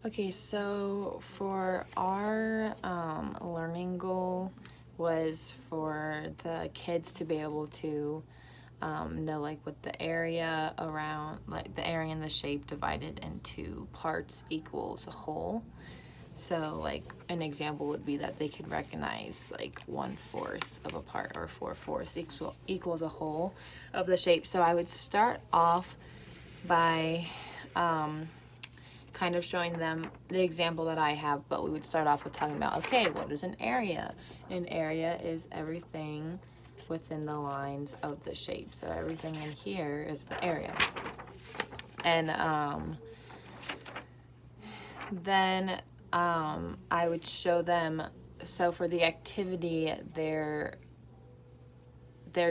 Okay, so for our learning goal was for the kids to be able to know like what the area around, like the area and the shape divided into parts equals a whole. So like an example would be that they could recognize like 1/4 of a part or 4/4 equals a whole of the shape. So I would start off by kind of showing them the example that I have, but we would start off with talking about, okay, what is an area? An area is everything within the lines of the shape. So everything in here is the area. And then I would show them, so for the activity, their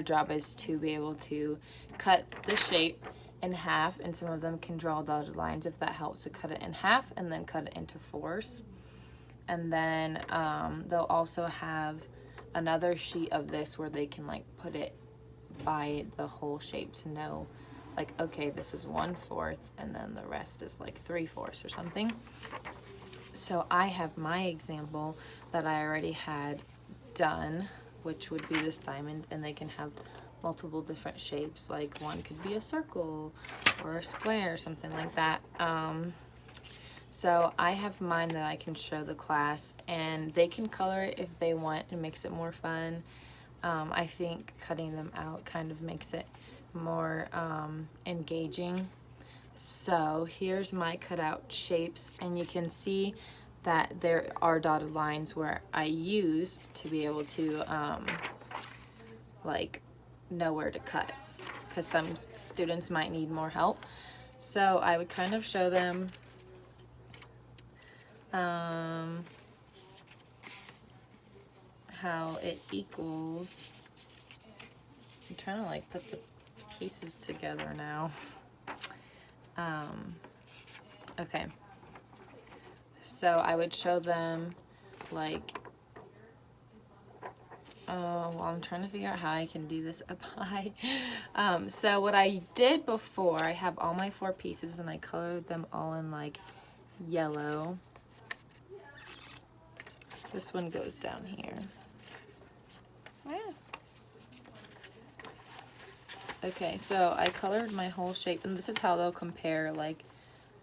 job is to be able to cut the shape in half, and some of them can draw dotted lines if that helps to cut it in half and then cut it into fours. And then they'll also have another sheet of this where they can like put it by the whole shape to know like, okay, this is 1/4 and then the rest is like 3/4 or something. So I have my example that I already had done, which would be this diamond, and they can have multiple different shapes. Like one could be a circle or a square or something like that. So I have mine that I can show the class, and they can color it if they want. It makes it more fun. I think cutting them out kind of makes it more engaging. So here's my cutout shapes, and you can see that there are dotted lines where I used to be able to like know where to cut, because some students might need more help. So I would kind of show them how it equals. I'm trying to like put the pieces together now. Okay. So I would show them like, well, I'm trying to figure out how I can do this up high. So what I did before, I have all my 4 pieces and I colored them all in like yellow. This one goes down here. Okay, so I colored my whole shape, and this is how they'll compare, like,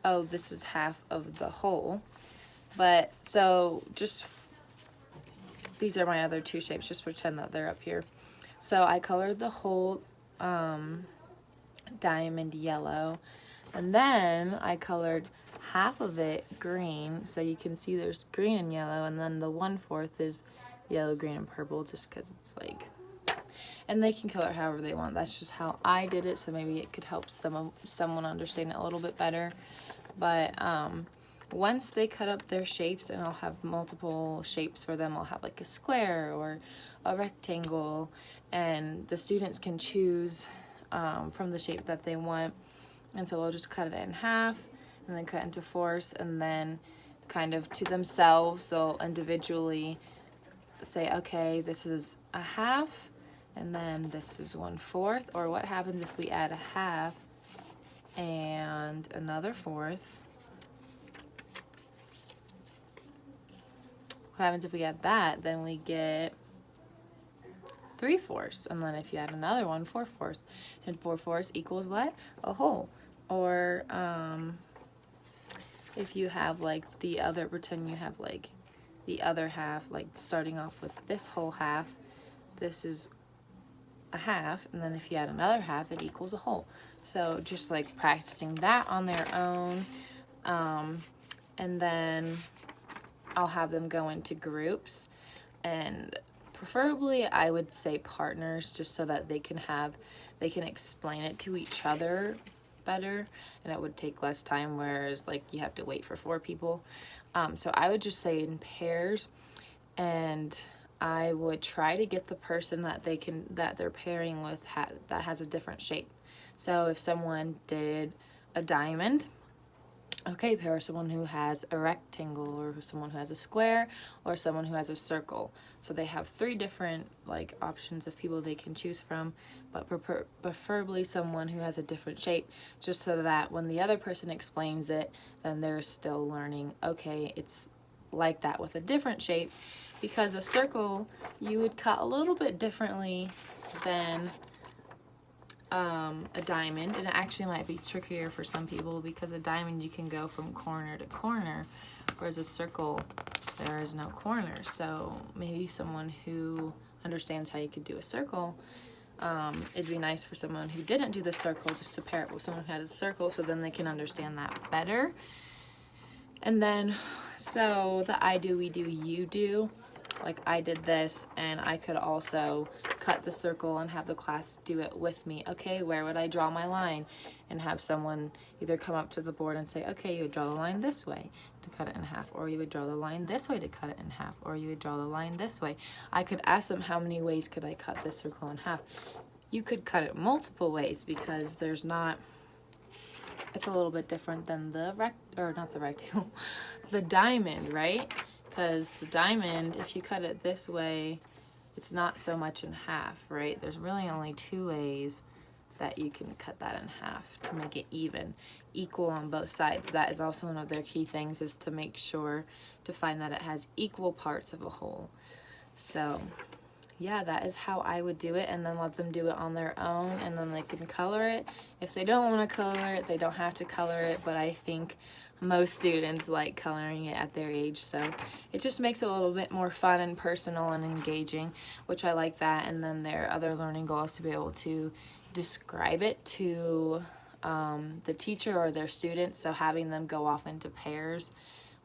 oh, this is half of the whole. But, so, just, these are my other 2 shapes, just pretend that they're up here. So I colored the whole diamond yellow, and then I colored half of it green, so you can see there's green and yellow, and then the 1/4 is yellow, green, and purple, just because it's like, and they can color however they want. That's just how I did it, so maybe it could help someone understand it a little bit better. But once they cut up their shapes, and I'll have multiple shapes for them, I'll have like a square or a rectangle, and the students can choose from the shape that they want. And so they'll just cut it in half and then cut into fours, and then kind of to themselves they'll individually say, okay, this is a half, and then this is 1/4. Or what happens if we add a half and another fourth? What happens if we add that? Then we get 3/4. And then if you add another one, 4/4. And 4/4 equals what? A whole. Or if you have like the other, pretend you have like the other half, like starting off with this whole half, this is a half, and then if you add another half, it equals a whole. So just like practicing that on their own, and then I'll have them go into groups, and preferably I would say partners, just so that they can explain it to each other better, and it would take less time, whereas like you have to wait for 4 people. So I would just say in pairs, and I would try to get the person that they're pairing with that has a different shape. So if someone did a diamond, okay, pair someone who has a rectangle, or someone who has a square, or someone who has a circle. So they have 3 different like options of people they can choose from, but preferably someone who has a different shape, just so that when the other person explains it, then they're still learning, okay, it's like that with a different shape, because a circle you would cut a little bit differently than a diamond, and it actually might be trickier for some people because a diamond you can go from corner to corner, whereas a circle there is no corner. So maybe someone who understands how you could do a circle, it'd be nice for someone who didn't do the circle just to pair it with someone who had a circle, so then they can understand that better. And then, so the I do, we do, you do, like I did this, and I could also cut the circle and have the class do it with me. Okay, where would I draw my line? And have someone either come up to the board and say, okay, you would draw the line this way to cut it in half, or you would draw the line this way to cut it in half, or you would draw the line this way. I could ask them, how many ways could I cut this circle in half? You could cut it multiple ways, because there's not, it's a little bit different than the not the rectangle, the diamond, right? Because the diamond, if you cut it this way, it's not so much in half, right? There's really only 2 ways that you can cut that in half to make it even, equal on both sides. That is also one of their key things, is to make sure to find that it has equal parts of a whole. So yeah, that is how I would do it, and then let them do it on their own, and then they can color it. If they don't want to color it, they don't have to color it, but I think most students like coloring it at their age, so it just makes it a little bit more fun and personal and engaging, which I like that. And then their other learning goal is to be able to describe it to the teacher or their students, so having them go off into pairs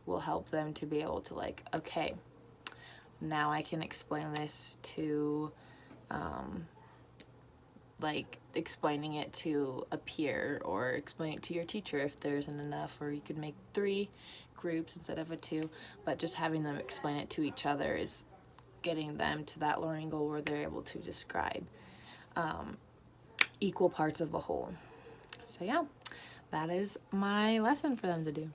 will help them to be able to, like, okay, now I can explain this to, like explaining it to a peer, or explain it to your teacher if there isn't enough, or you could make 3 groups instead of a 2, but just having them explain it to each other is getting them to that learning goal where they're able to describe equal parts of a whole. So yeah, that is my lesson for them to do.